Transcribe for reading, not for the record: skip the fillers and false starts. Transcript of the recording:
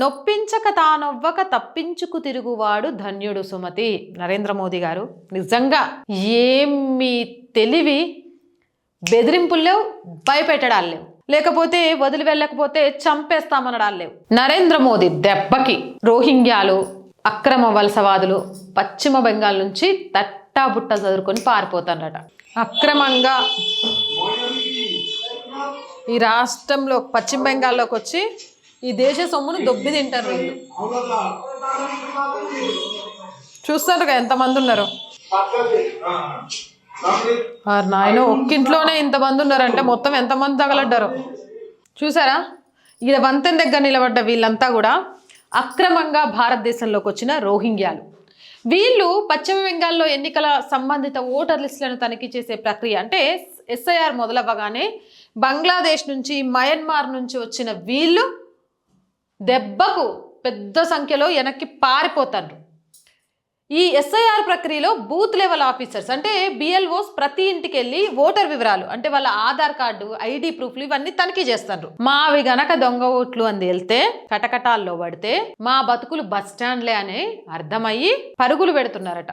నొప్పించక తానొవ్వక తప్పించుకు తిరుగువాడు ధన్యుడు సుమతి. నరేంద్ర మోదీ గారు నిజంగా ఏమి తెలివి. బెదిరింపులు లేవు, భయపెట్టడాలు లేవు, లేకపోతే వదిలి వెళ్ళకపోతే చంపేస్తామనడాలు లేవు. నరేంద్ర మోదీ దెబ్బకి రోహింగ్యాలు, అక్రమ వలసవాదులు పశ్చిమ బెంగాల్ నుంచి తట్టాబుట్ట చదువుకొని పారిపోతారట. అక్రమంగా ఈ రాష్ట్రంలో పశ్చిమ బెంగాల్లోకి వచ్చి ఈ దేశ సొమ్మును దొబ్బి తింటారు వీళ్ళు. చూస్తారుగా ఎంతమంది ఉన్నారు. నాయన ఒక్కింట్లోనే ఇంతమంది ఉన్నారంటే మొత్తం ఎంతమంది తగలడ్డారు చూసారా. ఈడ వంతెన దగ్గర నిలబడ్డ వీళ్ళంతా కూడా అక్రమంగా భారతదేశంలోకి వచ్చిన రోహింగ్యాలు. వీళ్ళు పశ్చిమ బెంగాల్లో ఎన్నికల సంబంధిత ఓటర్ లిస్టులను తనిఖీ చేసే ప్రక్రియ అంటే ఎస్ఐఆర్ మొదలవ్వగానే బంగ్లాదేశ్ నుంచి, మయన్మార్ నుంచి వచ్చిన వీళ్ళు దెబ్బకు పెద్ద సంఖ్యలో వెనక్కి పారిపోతారు. ఈ ఎస్ఐఆర్ ప్రక్రియలో బూత్ లెవెల్ ఆఫీసర్స్ అంటే బిఎల్ఓస్ ప్రతి ఇంటికి వెళ్ళి ఓటర్ వివరాలు అంటే వాళ్ళ ఆధార్ కార్డు, ఐడి ప్రూఫ్లు ఇవన్నీ తనిఖీ చేస్తారు. మావి గనక దొంగ ఓట్లు అని వెళ్తే కటకటాల్లో పడితే మా బతుకులు బస్ స్టాండ్లే అని అర్థమయ్యి పరుగులు పెడుతున్నారట.